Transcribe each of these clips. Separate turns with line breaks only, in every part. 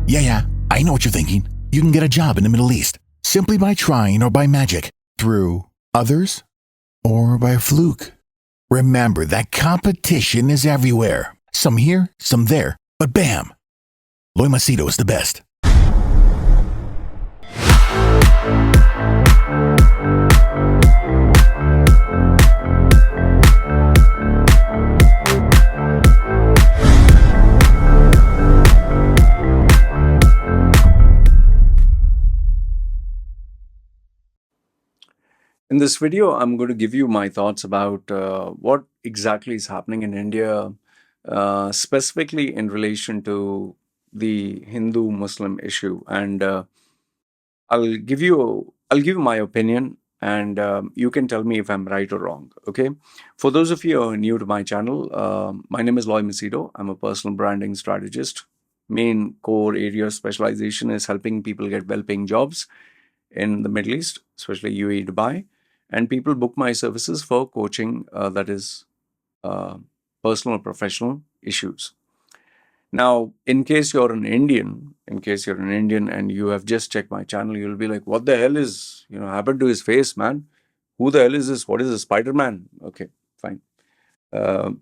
Yeah, I know what you're thinking. You can get a job in the Middle East simply by trying or by magic, through others, or by fluke. Remember that competition is everywhere. Some here, some there, but bam! Loy Machedo is the best.
In this video, I'm going to give you my thoughts about what exactly is happening in India, specifically in relation to the Hindu-Muslim issue, and I'll give you my opinion, and you can tell me if I'm right or wrong. Okay. For those of you who are new to my channel, my name is Loy Machedo. I'm a personal branding strategist. Main core area of specialization is helping people get well-paying jobs in the Middle East, especially UAE, Dubai. And people book my services for coaching, that is personal or professional issues. Now, in case you're an Indian, and you have just checked my channel, you'll be like, what the hell is, happened to his face, man? Who the hell is this? What is a Spider-Man? Okay, fine. I'll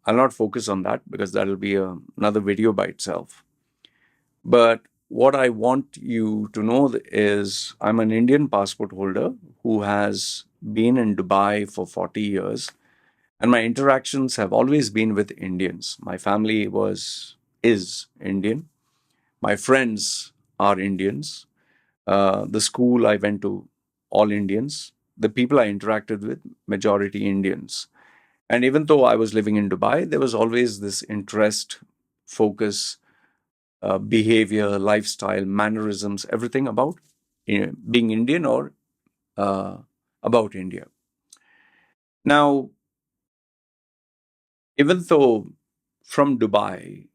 not focus on that because that'll be another video by itself. But what I want you to know is I'm an Indian passport holder who has been in Dubai for 40 years, and my interactions have always been with Indians. My family is Indian. My friends are Indians. The school I went to, all Indians. The people I interacted with, majority Indians. And even though I was living in Dubai, there was always this interest, focus, behavior, lifestyle, mannerisms, everything about being Indian or about India. Now, even though from Dubai,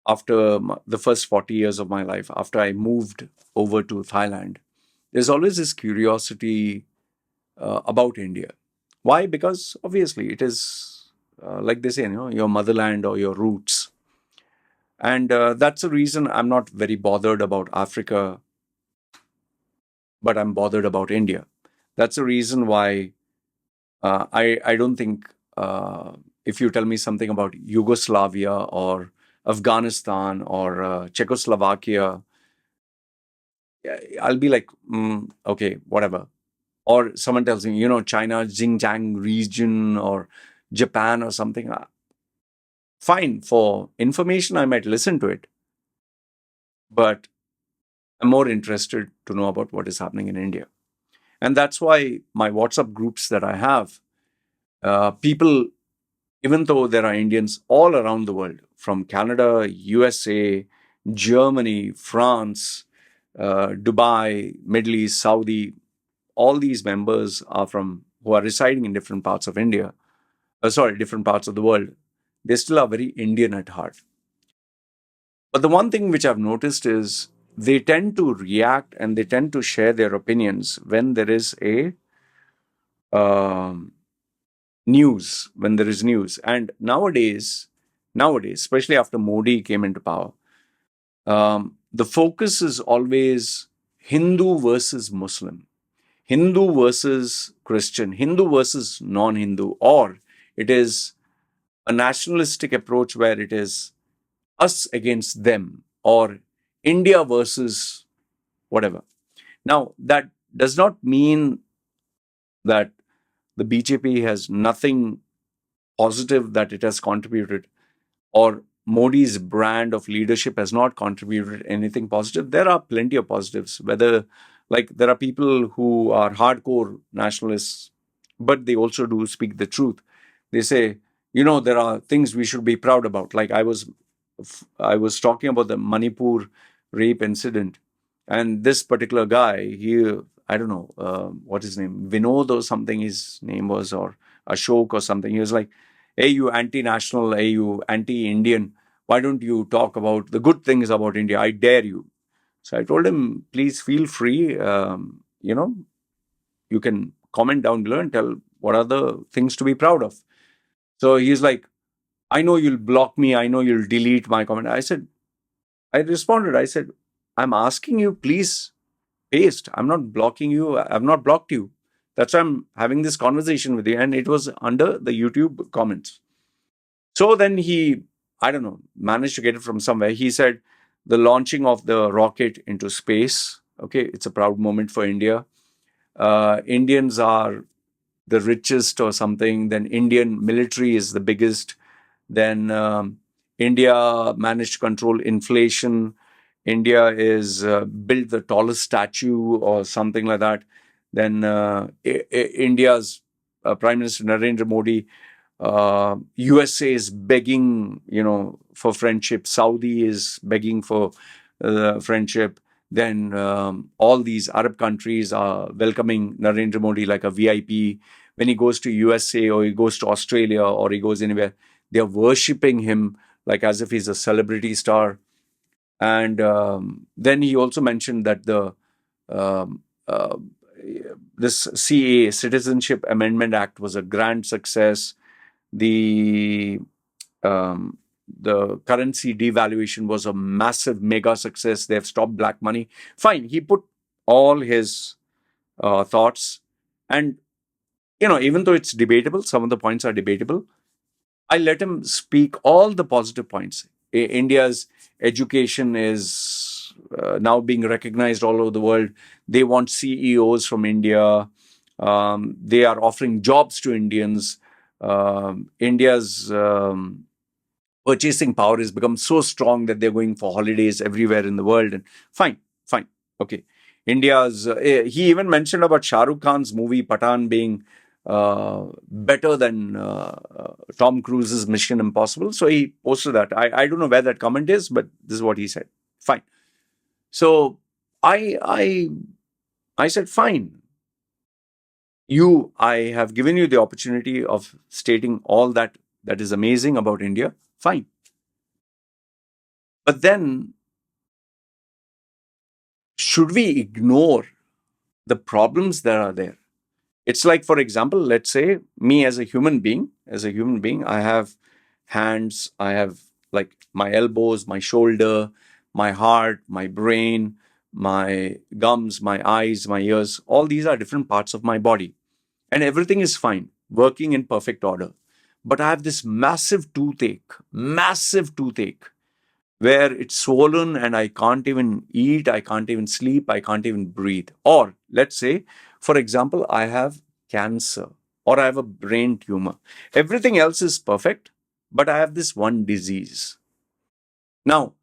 after the first 40 years of my life, after I moved over to Thailand, there's always this curiosity about India. Why? Because obviously it is, like they say, your motherland or your roots. And that's the reason I'm not very bothered about Africa, but I'm bothered about India. That's the reason why I don't think if you tell me something about Yugoslavia or Afghanistan or Czechoslovakia, I'll be like, okay, whatever. Or someone tells me, China, Xinjiang region or Japan or something. Fine, for information, I might listen to it. But I'm more interested to know about what is happening in India. And that's why my WhatsApp groups that I have, people, even though there are Indians all around the world, from Canada, USA, Germany, France, Dubai, Middle East, Saudi, all these members are who are residing in different parts of India, different parts of the world. They still are very Indian at heart. But the one thing which I've noticed is they tend to react and they tend to share their opinions when there is a news, And nowadays, especially after Modi came into power, the focus is always Hindu versus Muslim, Hindu versus Christian, Hindu versus non-Hindu, or it is a nationalistic approach where it is us against them, or India versus whatever. Now, that does not mean that the BJP has nothing positive that it has contributed, or Modi's brand of leadership has not contributed anything positive. There are plenty of positives, whether there are people who are hardcore nationalists, but they also do speak the truth. They say, there are things we should be proud about. Like I was talking about the Manipur rape incident, and this particular guy, I don't know what his name, Vinod or something his name was, or Ashok or something. He was like, hey, you anti-national, hey, you anti-Indian, why don't you talk about the good things about India? I dare you. So I told him, please feel free. You can comment down below and tell what are the things to be proud of. So he's like, I know you'll block me. I know you'll delete my comment. I said, I responded, I said, I'm asking you, please paste. I'm not blocking you. I've not blocked you. That's why I'm having this conversation with you. And it was under the YouTube comments. So then he, I don't know, managed to get it from somewhere. He said, the launching of the rocket into space, okay, it's a proud moment for India. Indians are the richest or something. Then Indian military is the biggest. Then India managed to control inflation. India is built the tallest statue or something like that. Then India's Prime Minister Narendra Modi, USA is begging, for friendship. Saudi is begging for friendship. Then all these Arab countries are welcoming Narendra Modi like a VIP. When he goes to USA or he goes to Australia or he goes anywhere, they are worshipping him like as if he's a celebrity star. And then he also mentioned that um, uh, this CA, Citizenship Amendment Act, was a grand success. The um, the currency devaluation was a massive mega success. They've stopped black money. Fine, he put all his thoughts, and even though it's debatable, some of the points are debatable. I let him speak all the positive points. India's education is now being recognized all over the world. They want CEOs from India. They are offering jobs to Indians. India's purchasing power has become so strong that they're going for holidays everywhere in the world. And fine, fine, okay. India's he even mentioned about Shah Rukh Khan's movie Pathan being better than Tom Cruise's Mission Impossible. So he posted that. I don't know where that comment is, but this is what he said. Fine. So I said, fine. I have given you the opportunity of stating all that is amazing about India. Fine. But then, should we ignore the problems that are there? It's like, for example, let's say me as a human being, I have hands, I have like my elbows, my shoulder, my heart, my brain, my gums, my eyes, my ears. All these are different parts of my body. And everything is fine, working in perfect order. But I have this massive toothache, where it's swollen and I can't even eat, I can't even sleep, I can't even breathe. Or let's say, for example, I have cancer or I have a brain tumor. Everything else is perfect, but I have this one disease. Now,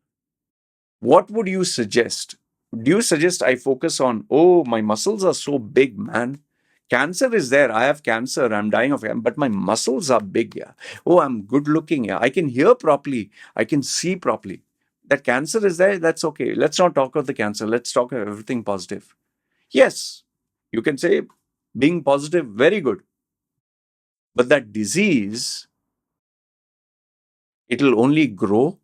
what would you suggest? Do you suggest I focus on, oh, my muscles are so big, man? Cancer is there. I have cancer. I'm dying of cancer, but my muscles are big. Yeah. Oh, I'm good looking. Yeah. I can hear properly. I can see properly. That cancer is there. That's okay. Let's not talk of the cancer. Let's talk of everything positive. Yes, you can say being positive, very good. But that disease, it'll only grow,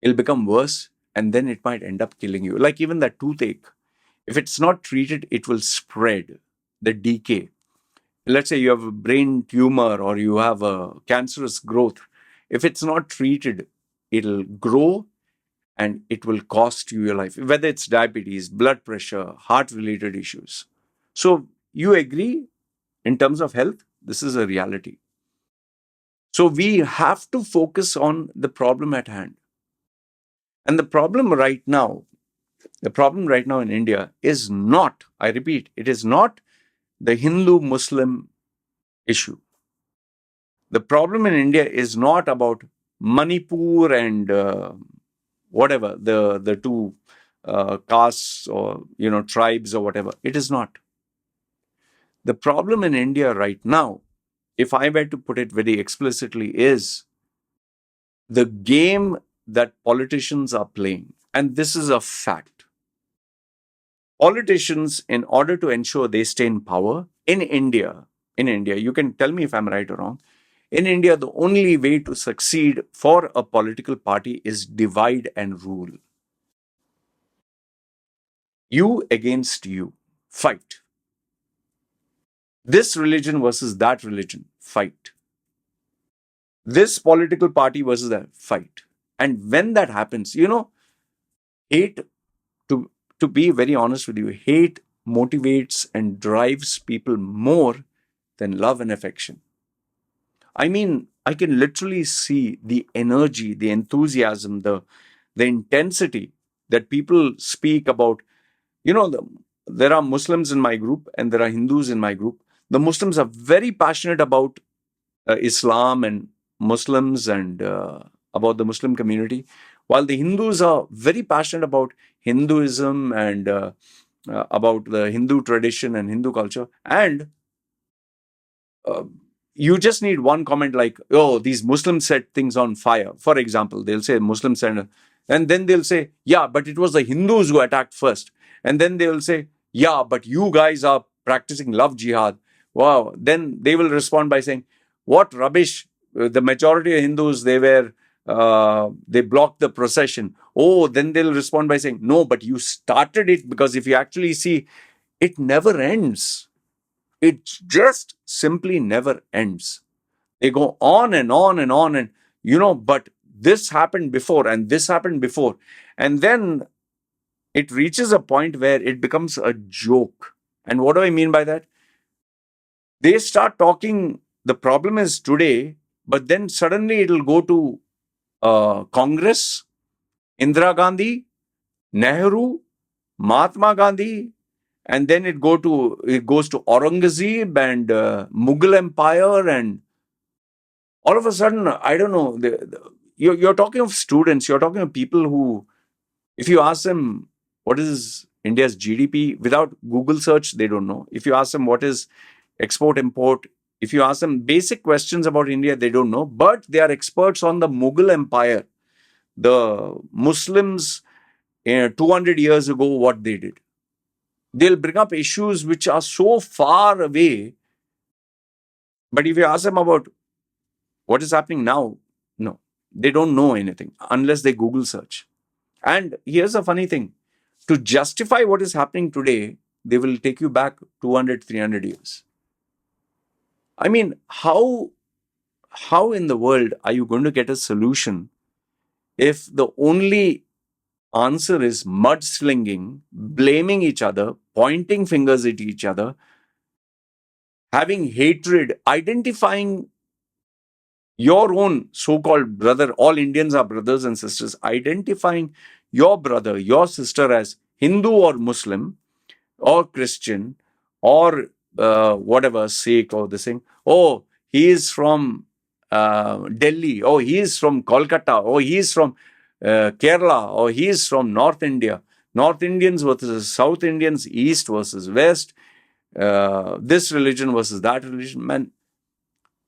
it'll become worse, and then it might end up killing you. Like even that toothache, if it's not treated, it will spread, the decay. Let's say you have a brain tumor or you have a cancerous growth. If it's not treated, it'll grow and it will cost you your life, whether it's diabetes, blood pressure, heart related issues. So you agree, in terms of health, this is a reality. So we have to focus on the problem at hand. And the problem right now in India is not, I repeat, it is not the Hindu Muslim issue. The problem in India is not about Manipur and whatever, the two castes or tribes or whatever. It is not. The problem in India right now, if I were to put it very explicitly, is the game that politicians are playing. And this is a fact. Politicians, in order to ensure they stay in power in India, you can tell me if I'm right or wrong. In India, the only way to succeed for a political party is divide and rule. You against you, fight. This religion versus that religion, fight. This political party versus that, fight. And when that happens, hate, to be very honest with you, hate motivates and drives people more than love and affection. I mean, I can literally see the energy, the enthusiasm, the intensity that people speak about. You know, there are Muslims in my group and there are Hindus in my group. The Muslims are very passionate about Islam and Muslims and about the Muslim community, while the Hindus are very passionate about Hinduism and about the Hindu tradition and Hindu culture. And uh, you just need one comment like, oh, these Muslims set things on fire. For example, they'll say Muslims set, and then they'll say, yeah, but it was the Hindus who attacked first. And then they'll say, yeah, but you guys are practicing love jihad. Wow. Then they will respond by saying, what rubbish. The majority of Hindus, they blocked the procession. Oh, then they'll respond by saying, no, but you started it, because if you actually see, it never ends. It just simply never ends. They go on and on and on, and but this happened before and this happened before. And then it reaches a point where it becomes a joke. And what do I mean by that? They start talking, the problem is today, but then suddenly it'll go to Congress, Indira Gandhi, Nehru, Mahatma Gandhi, and then it goes to Aurangzeb and Mughal Empire, and all of a sudden, I don't know. You're talking of students. You're talking of people who, if you ask them what is India's GDP without Google search, they don't know. If you ask them what is export import, if you ask them basic questions about India, they don't know. But they are experts on the Mughal Empire, the Muslims 200 years ago, what they did. They'll bring up issues which are so far away. But if you ask them about what is happening now, no, they don't know anything unless they Google search. And here's a funny thing, to justify what is happening today, they will take you back 200, 300 years. I mean, how in the world are you going to get a solution if the only answer is mudslinging, blaming each other, pointing fingers at each other, having hatred, identifying your own so-called brother? All Indians are brothers and sisters. Identifying your brother, your sister as Hindu or Muslim or Christian or whatever, Sikh or this thing. Oh, he is from Delhi. Oh, he is from Kolkata. Oh, he is from Kerala. Or he is from North India. North Indians versus South Indians, East versus West. This religion versus that religion. Man,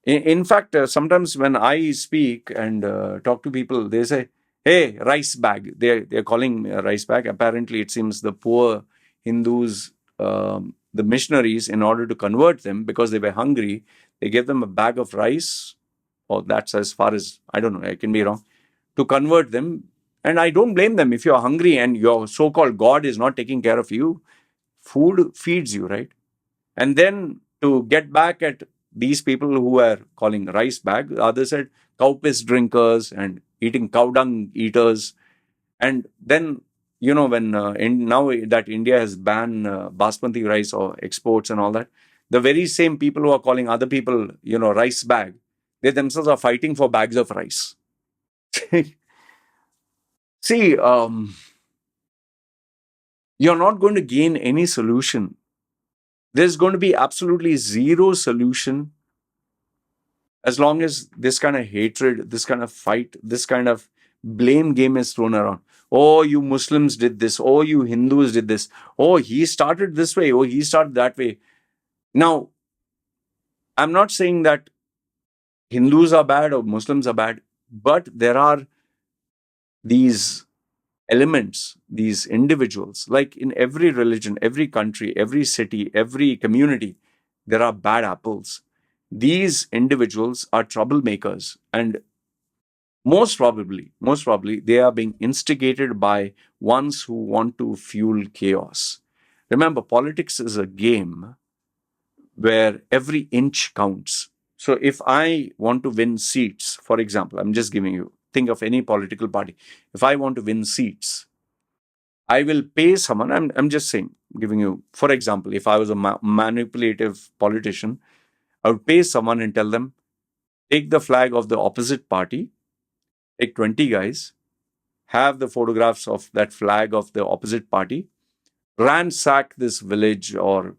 in fact, sometimes when I speak and talk to people, they say, hey, rice bag. They're calling me a rice bag. Apparently, it seems the poor Hindus, the missionaries, in order to convert them, because they were hungry, they gave them a bag of rice, or that's as far as, I don't know, I can be wrong, to convert them. And I don't blame them. If you're hungry and your so-called God is not taking care of you, food feeds you, right? And then to get back at these people who are calling rice bag, the other said cow piss drinkers and eating cow dung eaters. And then, when now that India has banned basmati rice or exports and all that, the very same people who are calling other people, rice bag, they themselves are fighting for bags of rice. See, you're not going to gain any solution. There's going to be absolutely zero solution as long as this kind of hatred, this kind of fight, this kind of blame game is thrown around. Oh, you Muslims did this. Oh, you Hindus did this. Oh, he started this way. Oh, he started that way. Now, I'm not saying that Hindus are bad or Muslims are bad, but there are these elements, these individuals, like in every religion, every country, every city, every community, there are bad apples. These individuals are troublemakers, and most probably, they are being instigated by ones who want to fuel chaos. Remember, politics is a game where every inch counts. So if I want to win seats, for example, I'm just giving you, think of any political party. If I want to win seats, I will pay someone. I'm just saying, giving you, for example, if I was a manipulative politician, I would pay someone and tell them, take the flag of the opposite party, take 20 guys, have the photographs of that flag of the opposite party, ransack this village or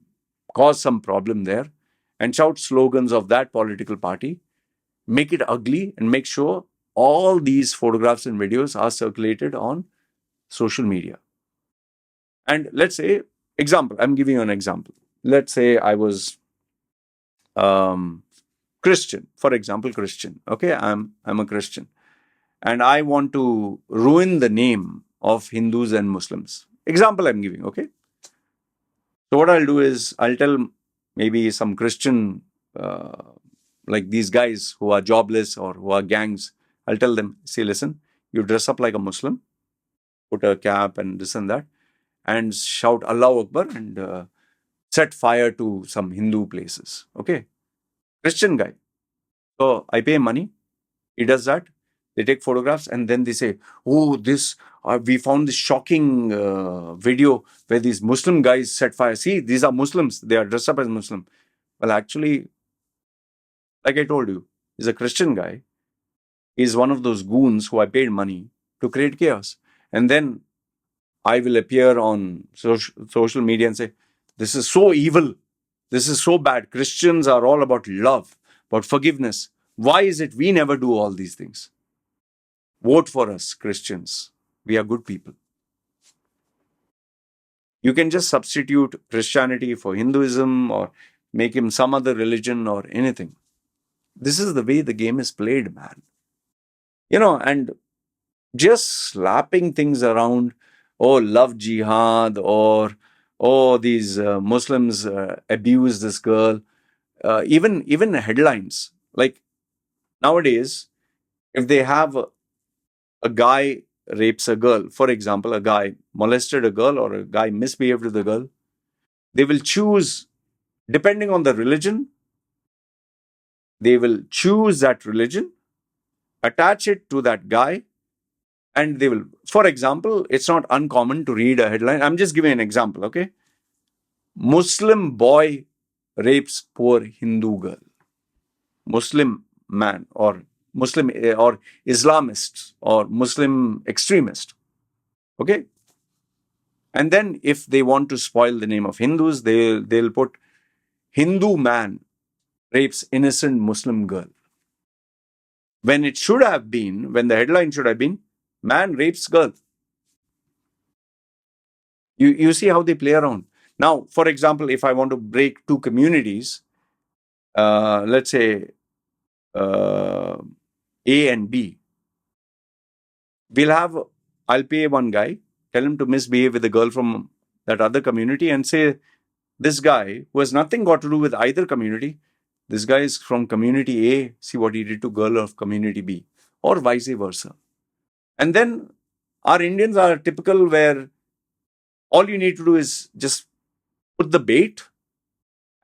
cause some problem there, and shout slogans of that political party, make it ugly, and make sure all these photographs and videos are circulated on social media. And let's say, example, I'm giving you an example. Let's say I was Christian, for example, Christian. Okay, I'm a Christian, and I want to ruin the name of Hindus and Muslims. Example I'm giving. Okay, so what I'll do is I'll tell maybe some Christian, like these guys who are jobless or who are gangs. I'll tell them, see, listen, you dress up like a Muslim, put a cap and this and that, and shout Allahu Akbar and set fire to some Hindu places. Okay, Christian guy. So I pay money. He does that. They take photographs and then they say, "Oh, this we found this shocking video where these Muslim guys set fire. See, these are Muslims. They are dressed up as Muslim." Well, actually, like I told you, he's a Christian guy. He's one of those goons who I paid money to create chaos. And then I will appear on social media and say, "This is so evil. This is so bad. Christians are all about love, about forgiveness. Why is it we never do all these things? Vote for us, Christians. We are good people." You can just substitute Christianity for Hinduism or make him some other religion or anything. This is the way the game is played, man. And just slapping things around, oh, love jihad, or oh, these Muslims abuse this girl. Even headlines. Like nowadays, if they have a guy rapes a girl, for example, a guy molested a girl or a guy misbehaved with a girl, they will choose, depending on the religion, they will choose that religion, attach it to that guy, and they will, for example, it's not uncommon to read a headline. I'm just giving an example, okay? Muslim boy rapes poor Hindu girl. Muslim man or Muslim or Islamist or Muslim extremist. Okay? And then if they want to spoil the name of Hindus, they'll put Hindu man rapes innocent Muslim girl. When the headline should have been, man rapes girl. You see how they play around. Now, for example, if I want to break two communities, let's say A and B, I'll pay one guy, tell him to misbehave with a girl from that other community and say, this guy who has nothing got to do with either community, this guy is from community A, see what he did to girl of community B, or vice versa. And then our Indians are typical where all you need to do is just put the bait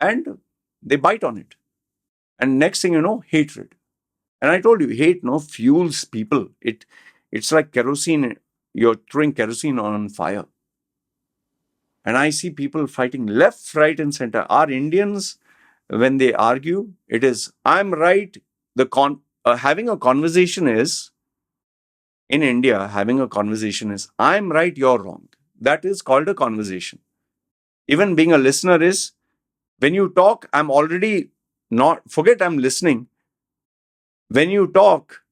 and they bite on it. And next thing you know, hatred. And I told you, hate fuels people. It's like kerosene. You're throwing kerosene on fire. And I see people fighting left, right, and center. Our Indians, when they argue, it is, I'm right. Having a conversation is, in India, having a conversation is, I'm right, you're wrong. That is called a conversation. Even being a listener is, when you talk, I'm already forget I'm listening. When you talk,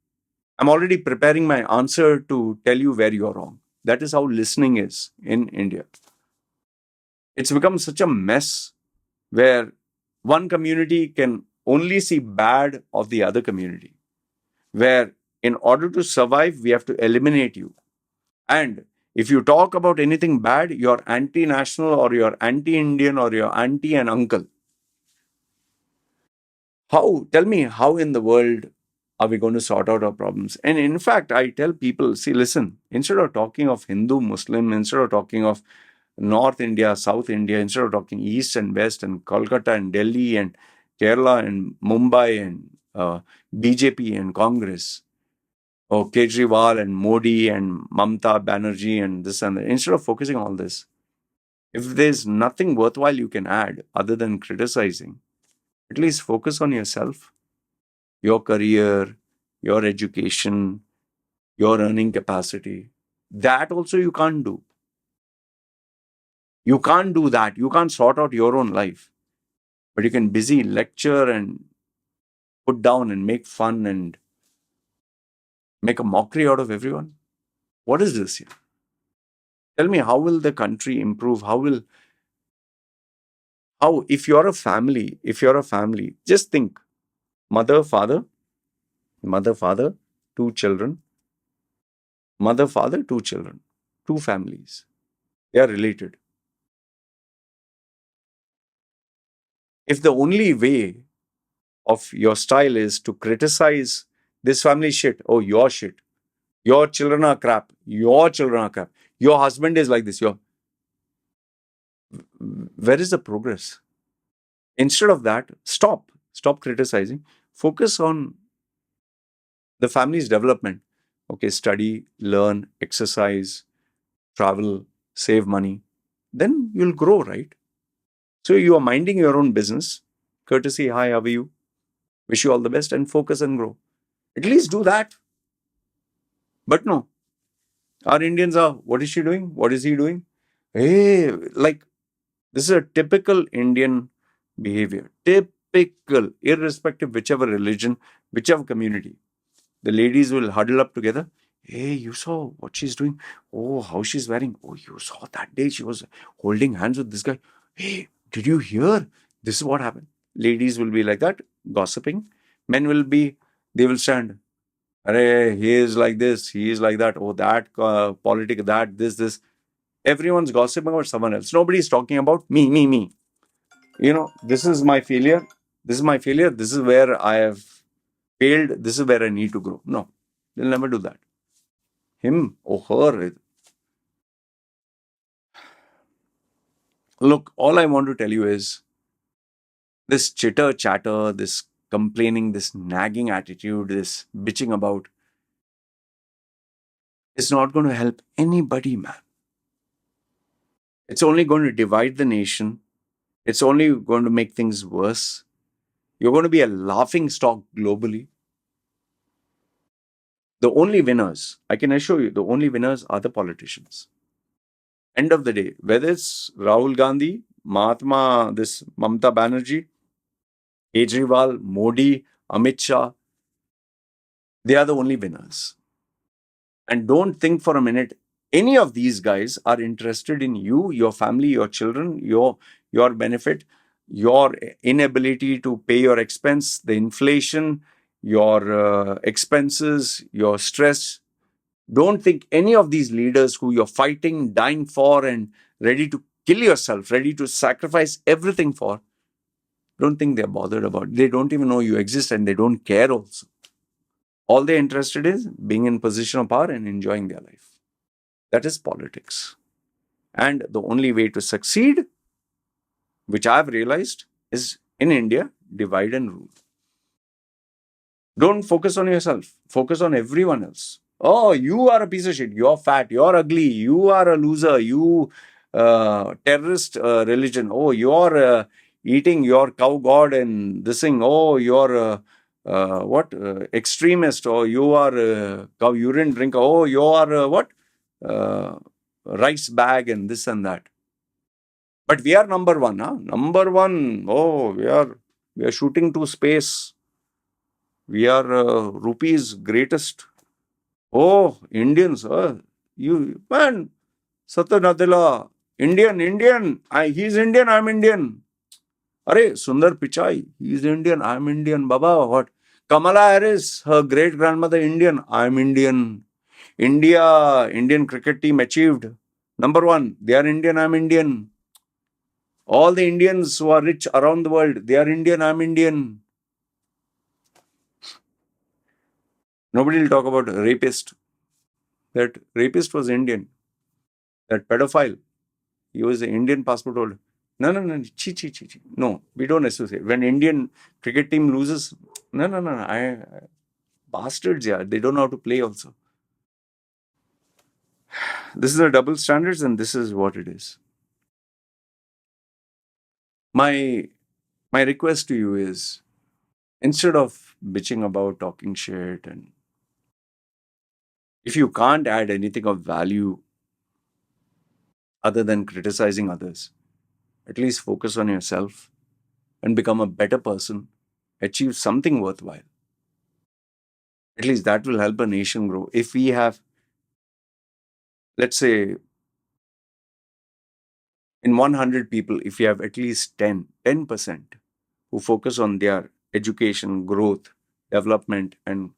I'm already preparing my answer to tell you where you're wrong. That is how listening is in India. It's become such a mess where one community can only see bad of the other community, where in order to survive, we have to eliminate you. And if you talk about anything bad, you're anti-national or you're anti-Indian or you're anti an uncle. Tell me, how in the world are we going to sort out our problems? And in fact, I tell people, see, listen, instead of talking of Hindu, Muslim, instead of talking of North India, South India, instead of talking East and West and Kolkata and Delhi and Kerala and Mumbai and BJP and Congress, Kejriwal and Modi and Mamata, Banerjee and this and that. Instead of focusing on all this, if there's nothing worthwhile you can add other than criticizing, at least focus on yourself, your career, your education, your earning capacity. That also you can't do. You can't do that. You can't sort out your own life. But you can busy lecture and put down and make fun and make a mockery out of everyone. What is this here? Tell me, how will the country improve? If you're a family, just think mother, father, two children, mother, father, two children, two families. They are related. If the only way of your style is to criticize this family shit, oh, your shit, your children are crap, your children are crap, your husband is like this, where is the progress? Instead of that, stop criticizing, focus on the family's development. Okay, study, learn, exercise, travel, save money. Then you'll grow, right? So you are minding your own business. Courtesy, hi, how are you? Wish you all the best and focus and grow. At least do that. But no, our Indians are, what is she doing? What is he doing? Hey, like, this is a typical Indian behavior. Typical, irrespective whichever religion, whichever community. The ladies will huddle up together. Hey, you saw what she's doing? Oh, how she's wearing. Oh, you saw that day she was holding hands with this guy. Hey, did you hear? This is what happened. Ladies will be like that, gossiping. Men will be, they will stand. Arey, he is like this, he is like that. Oh, that politic, that, this. Everyone's gossiping about someone else. Nobody's talking about me. This is my failure. This is my failure. This is where I have failed. This is where I need to grow. No, they'll never do that. Him or her. Look, all I want to tell you is this chitter chatter, this complaining, this nagging attitude, this bitching about is not going to help anybody, man. It's only going to divide the nation. It's only going to make things worse. You're going to be a laughing stock globally. The only winners, I can assure you, the only winners are the politicians. End of the day, whether it's Rahul Gandhi, this Mamata Banerjee, Kejriwal, Modi, Amit Shah, they are the only winners. And don't think for a minute any of these guys are interested in you, your family, your children, your benefit, your inability to pay your expense, the inflation, your expenses, your stress. Don't think any of these leaders who you're fighting, dying for, and ready to kill yourself, ready to sacrifice everything for, don't think they're bothered about it. They don't even know you exist and they don't care also. All they're interested is being in position of power and enjoying their life. That is politics. And the only way to succeed, which I've realized, is in India, divide and rule. Don't focus on yourself. Focus on everyone else. Oh, you are a piece of shit. You're fat. You're ugly. You are a loser. You terrorist religion. Oh, you're eating your cow god and this thing. Oh, you're what? Extremist. Or you are cow urine drinker. Oh, you are what? Rice bag and this and that. But we are number one, huh? Number one. Oh, we are shooting to space. We are rupees greatest. Oh, Indians. You man, Satanadila. Indian. He's Indian. I'm Indian. Are Sundar Pichai. He's Indian. I'm Indian. Baba, what? Kamala Harris, her great grandmother Indian. I'm Indian. Indian cricket team achieved number one. They are Indian. I'm Indian. All the Indians who are rich around the world, they are Indian. I'm Indian. Nobody will talk about rapist. That rapist was Indian. That pedophile, he was an Indian passport holder. No. Chi. No, we don't associate. When Indian cricket team loses, no. bastards, yeah. They don't know how to play also. This is the double standards, and this is what it is. My request to you is, instead of bitching about talking shit, and if you can't add anything of value other than criticizing others, at least focus on yourself and become a better person, achieve something worthwhile. At least that will help a nation grow. If we have, let's say, in 100 people, if you have at least 10% who focus on their education, growth, development, and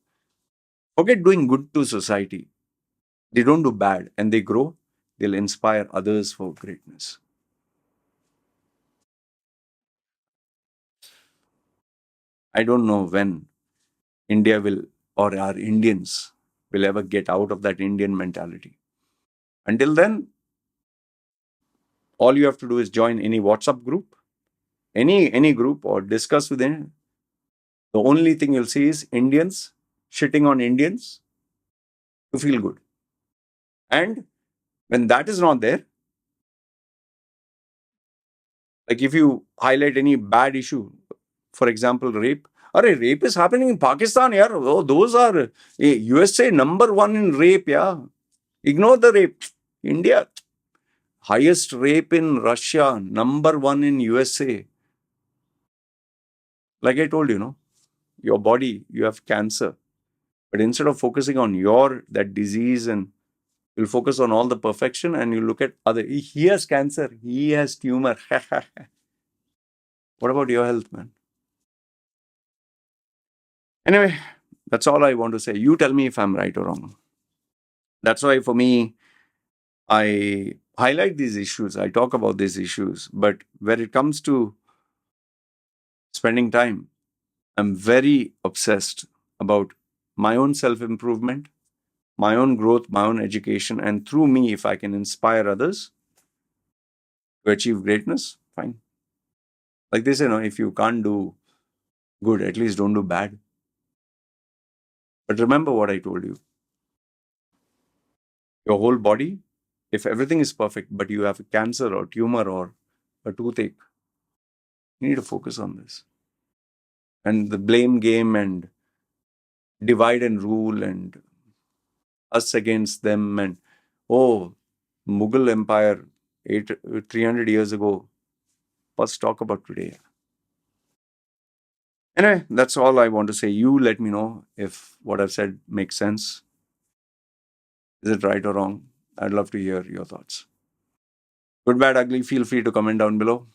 forget doing good to society, they don't do bad and they grow, they'll inspire others for greatness. I don't know when India will, or our Indians will ever get out of that Indian mentality. Until then, all you have to do is join any WhatsApp group, any group, or discuss with them. The only thing you'll see is Indians shitting on Indians to feel good. And when that is not there, like if you highlight any bad issue, for example, rape. Rape is happening in Pakistan, yeah. Oh, those are USA number one in rape, yeah. Ignore the rape. India, highest rape in Russia, number one in USA. Like I told you, your body, you have cancer. But instead of focusing on that disease, and you'll focus on all the perfection, and you look at other, he has cancer, he has tumor. What about your health, man? Anyway, that's all I want to say. You tell me if I'm right or wrong. That's why for me, I highlight these issues, I talk about these issues, but when it comes to spending time, I'm very obsessed about my own self improvement, my own growth, my own education, and through me, if I can inspire others to achieve greatness, fine. Like they say, if you can't do good, at least don't do bad. But remember what I told you. Your whole body, if everything is perfect, but you have a cancer or tumor or a toothache, you need to focus on this. And the blame game and divide and rule and us against them, and Mughal Empire 300 years ago. Let's talk about today. Anyway, that's all I want to say. You let me know if what I've said makes sense. Is it right or wrong? I'd love to hear your thoughts. Good, bad, ugly, feel free to comment down below.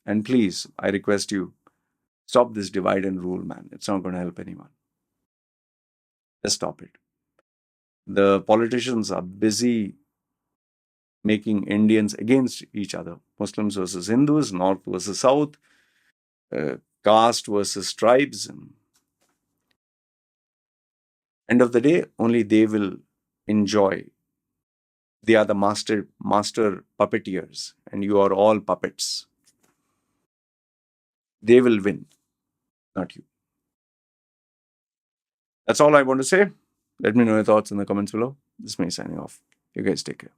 And please, I request you, stop this divide and rule, man. It's not going to help anyone. Just stop it. The politicians are busy making Indians against each other. Muslims versus Hindus, North versus South, caste versus tribes. End of the day, only they will enjoy. They are the master puppeteers, and you are all puppets. They will win, not you. That's all I want to say. Let me know your thoughts in the comments below. This is me signing off. You guys take care.